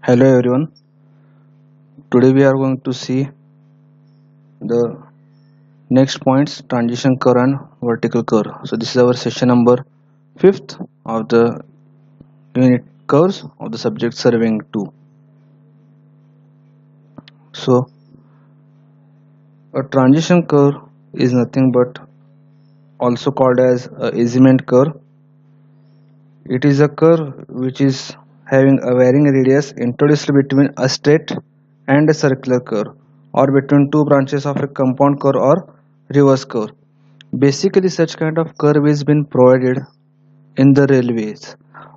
Hello everyone. Today we are going to see the next points transition curve and vertical curve. So this is our session number 5th of the unit curves of the subject surveying 2. So a transition curve is nothing but also called as a Azimuth curve. It is a curve which is having a varying radius introduced between a straight and a circular curve, or between two branches of a compound curve or reverse curve. Basically, such kind of curve is been provided in the railways.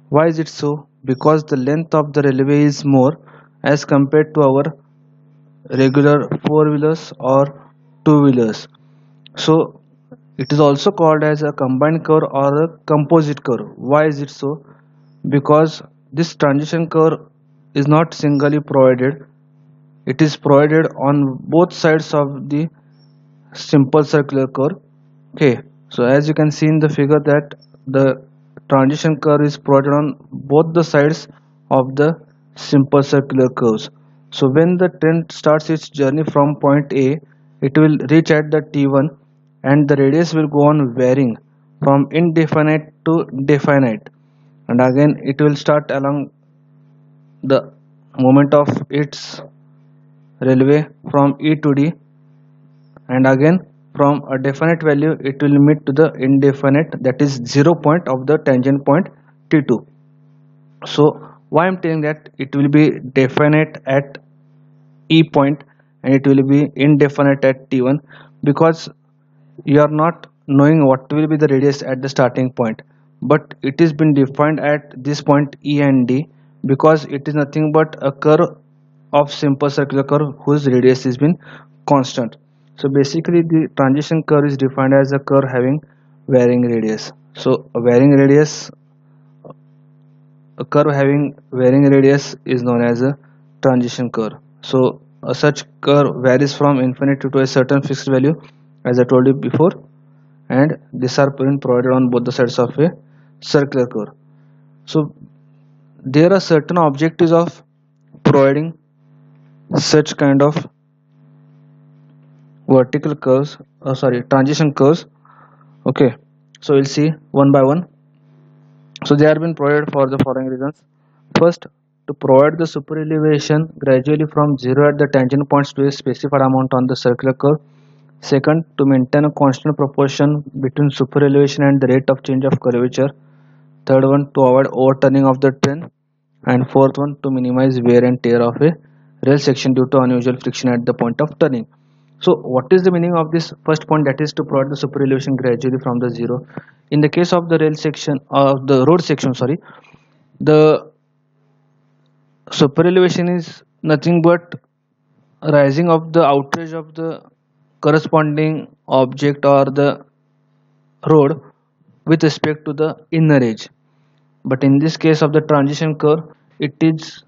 Why is it so? Because the length of the railway is more as compared to our regular four wheelers or two wheelers. So it is also called as a combined curve or a composite curve. Why is it so? Because this transition curve is not singly provided, it is provided on both sides of the simple circular curve. Okay, so as you can see in the figure that the transition curve is provided on both the sides of the simple circular curves. So when the train starts its journey from point A, it will reach at the T1 and the radius will go on varying from indefinite to definite, and again it will start along the moment of its railway from E to D, and again from a definite value it will meet to the indefinite, that is 0 point of the tangent point T2. So why I'm telling that it will be definite at E point and it will be indefinite at T1? Because you are not knowing what will be the radius at the starting point, but it is been defined at this point E and D, because it is nothing but a curve of simple circular curve whose radius has been constant. So basically the transition curve is defined as a curve having varying radius. So a curve having varying radius is known as a transition curve. So such curve varies from infinity to a certain fixed value, as I told you before, and these are provided on both the sides of a circular curve. So there are certain objectives of providing such kind of vertical curves, transition curves. Okay, so we'll see one by one. So they are being provided for the following reasons. First, to provide the super elevation gradually from 0 at the tangent points to a specified amount on the circular curve. Second, to maintain a constant proportion between super elevation and the rate of change of curvature. Third one, to avoid overturning of the train. And fourth one, to minimize wear and tear of a rail section due to unusual friction at the point of turning. So what is the meaning of this first point, that is to provide the super elevation gradually from the 0? In the case of the rail section of the road section, the super elevation is nothing but rising of the outrage of the corresponding object or the road with respect to the inner edge. But in this case of the transition curve, it is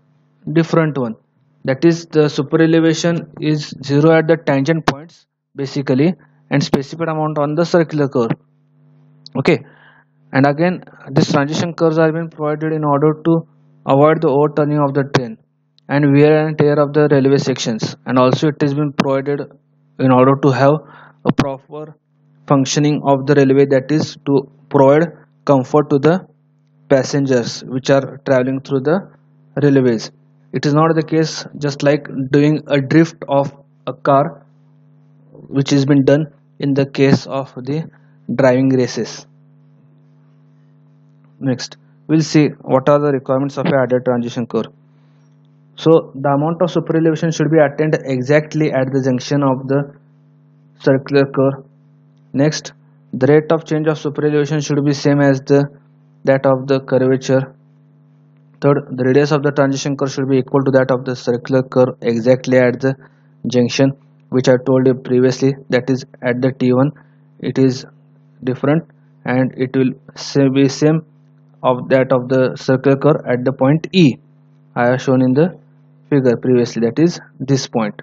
different one, that is the super elevation is 0 at the tangent points basically, and specified amount on the circular curve. Okay, and again these transition curves are being provided in order to avoid the overturning of the train and wear and tear of the railway sections, and also it has been provided in order to have a proper functioning of the railway, that is to provide comfort to the passengers which are traveling through the railways. It is not the case just like doing a drift of a car, which has been done in the case of the driving races. Next, we'll see what are the requirements of a added transition curve. So the amount of super elevation should be attained exactly at the junction of the circular curve. Next, the rate of change of super elevation should be same as the that of the curvature. Third, the radius of the transition curve should be equal to that of the circular curve exactly at the junction, which I told you previously, that is at the T1 it is different, and it will be same of that of the circular curve at the point E. I have shown in the figure previously, that is this point.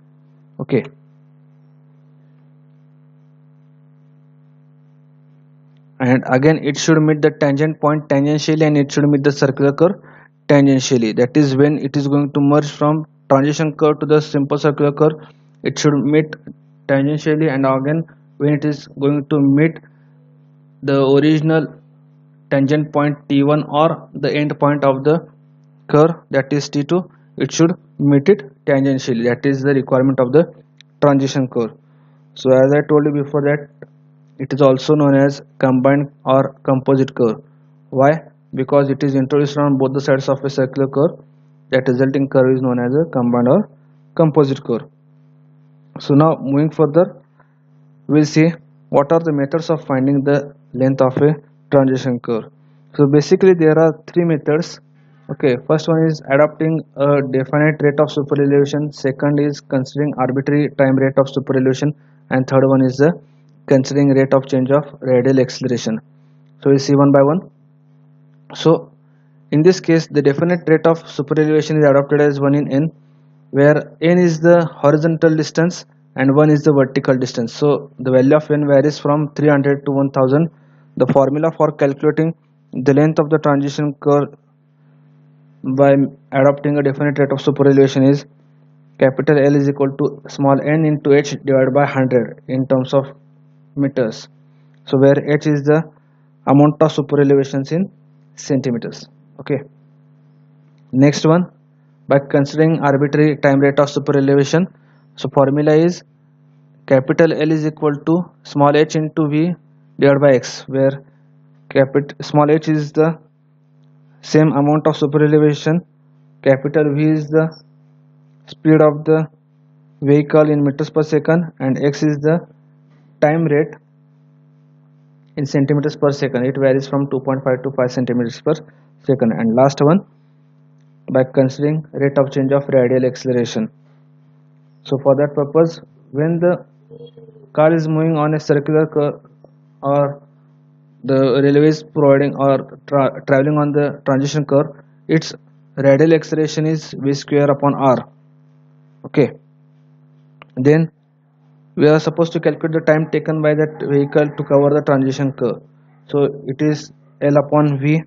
Okay, and again it should meet the tangent point tangentially and it should meet the circular curve tangentially. That is when it is going to merge from transition curve to the simple circular curve, it should meet tangentially, and again when it is going to meet the original tangent point T1 or the end point of the curve, that is T2, it should meet it tangentially. That is the requirement of the transition curve. So as I told you before that it is also known as combined or composite curve. Why? Because it is introduced on both the sides of a circular curve. That resulting curve is known as a combined or composite curve. So now moving further, we'll see what are the methods of finding the length of a transition curve. So basically there are three methods. Okay, first one is adopting a definite rate of superelevation, second is considering arbitrary time rate of superelevation, and third one is the considering rate of change of radial acceleration. So we see one by one. So in this case the definite rate of superelevation is adopted as 1 in n, where n is the horizontal distance and 1 is the vertical distance. So the value of n varies from 300 to 1000. The formula for calculating the length of the transition curve by adopting a definite rate of superelevation is capital L is equal to small n into h divided by 100 in terms of meters. So where h is the amount of superelevations in centimeters. Okay. Next one, by considering arbitrary time rate of superelevation. So formula is capital L is equal to small h into v divided by x, where small h is the same amount of superelevation, capital V is the speed of the vehicle in meters per second, and x is the time rate in centimeters per second. It varies from 2.5 to 5 centimeters per second. And last one, by considering rate of change of radial acceleration. So for that purpose, when the car is moving on a circular curve, or the railway is providing or traveling on the transition curve, its radial acceleration is v square upon r. Okay, then we are supposed to calculate the time taken by that vehicle to cover the transition curve. So it is L upon V,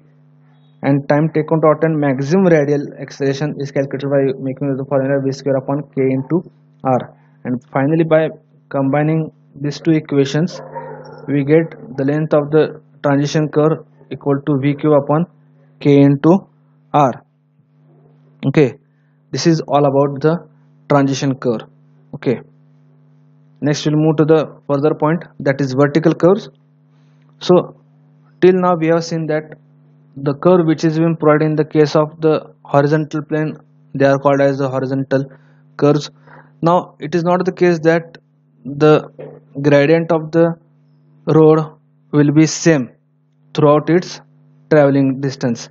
and time taken to attain maximum radial acceleration is calculated by making the formula v square upon k into r. And finally by combining these two equations we get the length of the transition curve equal to v cube upon k into r. Okay, this is all about the transition curve. Okay, next we'll move to the further point, that is vertical curves. So till now we have seen that the curve which is being provided in the case of the horizontal plane, they are called as the horizontal curves. Now it is not the case that the gradient of the road will be same throughout its traveling distance,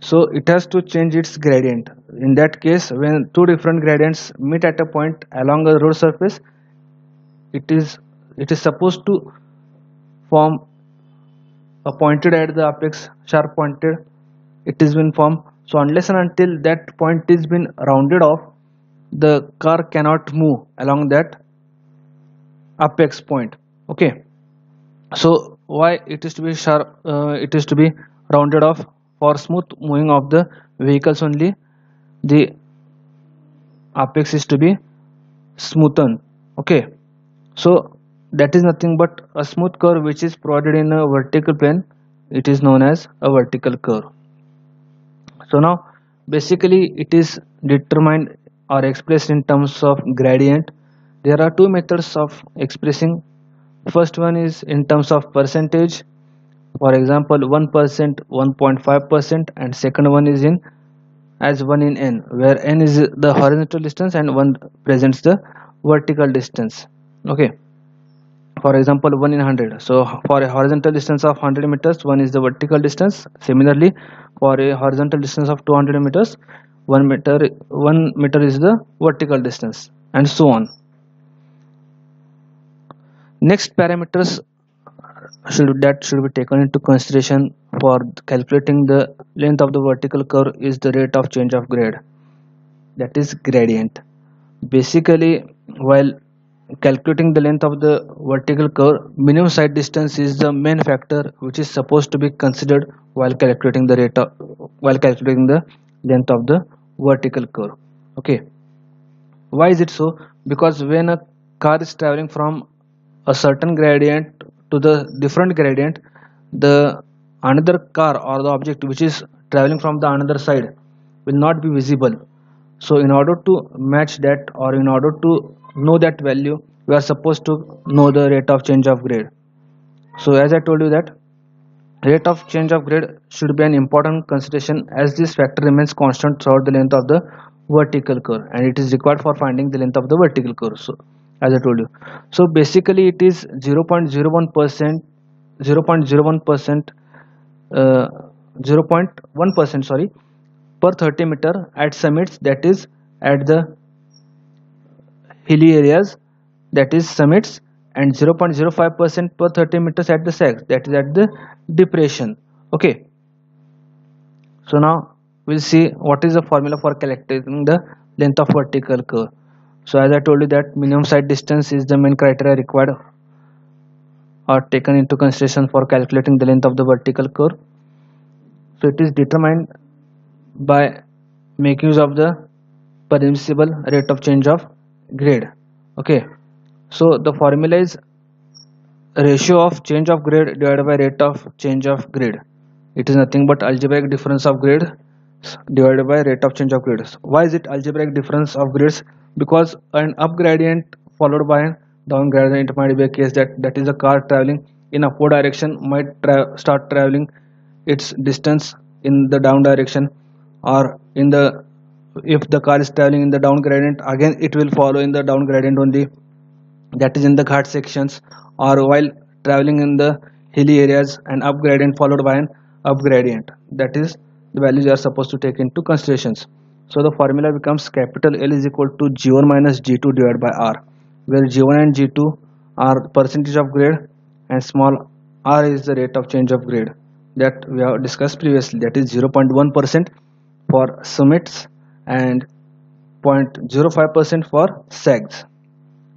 so it has to change its gradient. In that case, when two different gradients meet at a point along a road surface, it is supposed to form a pointed at the apex, sharp pointed, it is been formed. So unless and until that point is been rounded off, the car cannot move along that apex point. Okay, so why it is to be sharp, it is to be rounded off for smooth moving of the vehicles only, the apex is to be smoothened. Okay, so that is nothing but a smooth curve which is provided in a vertical plane, it is known as a vertical curve. So now basically it is determined or expressed in terms of gradient. There are two methods of expressing. First one is in terms of percentage, for example 1%, 1.5%, and second one is in as 1 in n, where n is the horizontal distance and 1 presents the vertical distance. Okay, for example 1 in 100. So for a horizontal distance of 100 meters, 1 is the vertical distance. Similarly, for a horizontal distance of 200 meters, 1 meter is the vertical distance, and so on. Next parameters should be taken into consideration for calculating the length of the vertical curve is the rate of change of grade, that is gradient. Basically, while calculating the length of the vertical curve, minimum sight distance is the main factor which is supposed to be considered while calculating the length of the vertical curve. Okay, why is it so? Because when a car is traveling from a certain gradient to the different gradient, the another car or the object which is traveling from the another side will not be visible. So in order to match that, or in order to know that value, we are supposed to know the rate of change of grade. So as I told you that rate of change of grade should be an important consideration, as this factor remains constant throughout the length of the vertical curve, and it is required for finding the length of the vertical curve. So as I told you, so basically it is 0.01%, 0.01%, uh, 0.1%, sorry, per 30 meter at summits, that is at the hilly areas, that is summits, and 0.05% per 30 meters at the sags, that is at the depression. Okay, so now we'll see what is the formula for calculating the length of vertical curve. So as I told you that minimum side distance is the main criteria required or taken into consideration for calculating the length of the vertical curve. So it is determined by making use of the permissible rate of change of grade. Okay, so the formula is ratio of change of grade divided by rate of change of grade. It is nothing but algebraic difference of grade divided by rate of change of grades. Why is it algebraic difference of grades? Because an up gradient followed by a down gradient might be a case that is a car traveling in upward direction might start traveling its distance in the down direction, or in the, if the car is traveling in the down gradient, again it will follow in the down gradient only, that is in the ghat sections, or while traveling in the hilly areas, an up gradient followed by an up gradient. That is the values you are supposed to take into considerations. So the formula becomes capital L is equal to G1 minus G2 divided by R, where G1 and G2 are percentage of grade and small r is the rate of change of grade that we have discussed previously, that is 0.1% for summits and 0.05% for sags.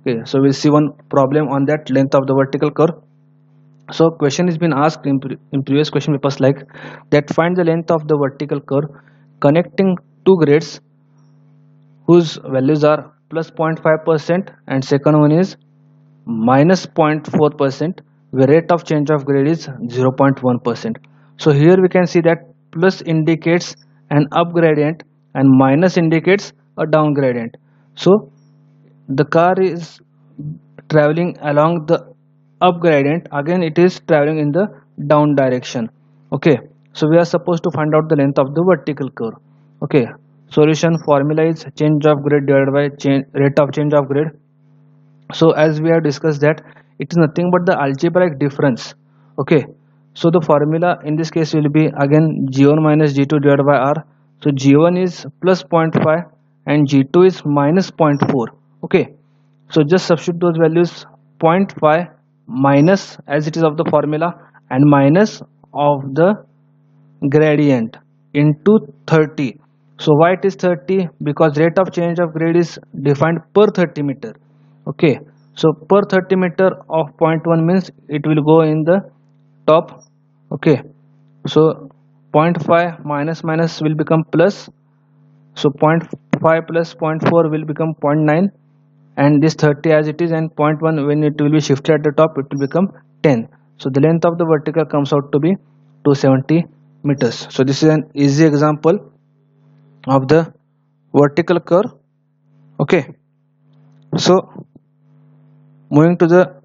Okay, so we'll see one problem on that length of the vertical curve. So question has been asked in previous question papers like that, find the length of the vertical curve connecting two grades whose values are plus 0.5% and second one is minus 0.4%, where rate of change of grade is 0.1%. So here we can see that plus indicates an up gradient and minus indicates a down gradient. So the car is traveling along the up gradient, again it is traveling in the down direction. Okay, so we are supposed to find out the length of the vertical curve. Okay, solution formula is change of grade divided by rate of change of grade. So as we have discussed that it is nothing but the algebraic difference. Okay, so the formula in this case will be again g1 minus g2 divided by r. So g1 is plus zero point 0.5 and g2 is minus zero point 0.4. Okay, so just substitute those values, zero point 0.5 minus as it is of the formula and minus of the gradient into 30. So why it is 30? Because rate of change of grade is defined per 30 meter. Okay, so per 30 meter of 0.1 means it will go in the top. Okay, so 0.5 minus minus will become plus, so 0.5 plus zero point 0.4 will become 0.9, and this 30 as it is, and zero point 0.1 when it will be shifted at the top it will become 10. So the length of the vertical comes out to be 270 meters. So this is an easy example of the vertical curve. Okay, so moving to the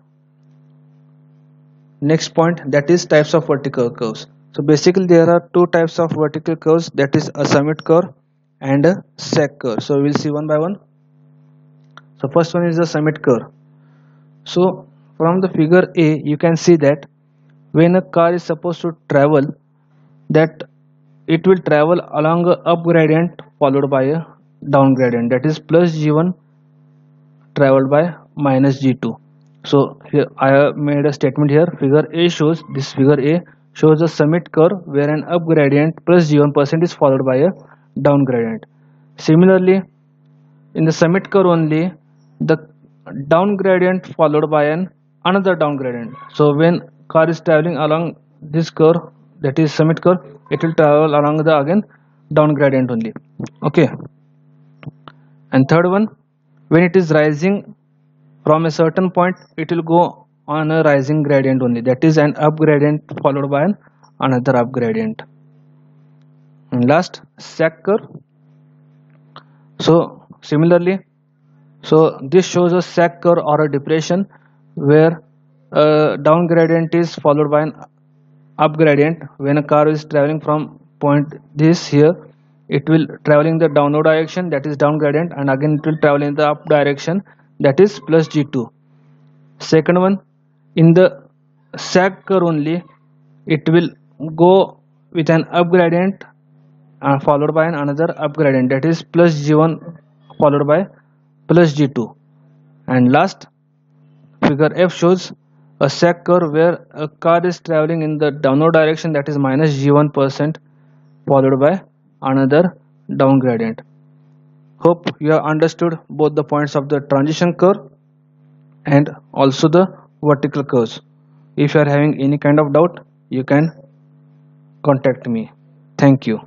next point, that is types of vertical curves. So basically there are two types of vertical curves, that is a summit curve and a sag curve. So we'll see one by one. So first one is the summit curve. So from the figure A you can see that when a car is supposed to travel, that it will travel along a up gradient followed by a down gradient, that is plus g1 traveled by minus g2. So here I have made a statement here. Figure A shows, this figure A shows a summit curve where an up gradient plus g1% is followed by a down gradient. Similarly, in the summit curve only, the down gradient followed by an another down gradient. So when car is traveling along this curve, that is summit curve, it will travel along the again down gradient only. Okay. And third one, when it is rising from a certain point, it will go on a rising gradient only, that is an up gradient followed by another up gradient. And last, sag curve. So similarly, so this shows a sag curve or a depression where down gradient is followed by an up gradient. When a car is traveling from point this here, it will traveling the downward direction, that is down gradient, and again it will travel in the up direction, that is plus g2. Second one, in the sag curve only, it will go with an up gradient followed by another up gradient, that is plus g1 followed by plus g2. And last, figure F shows a sag curve where a car is traveling in the downward direction, that is minus g1% followed by another down gradient. Hope you have understood both the points of the transition curve and also the vertical curves. If you are having any kind of doubt, you can contact me. Thank you.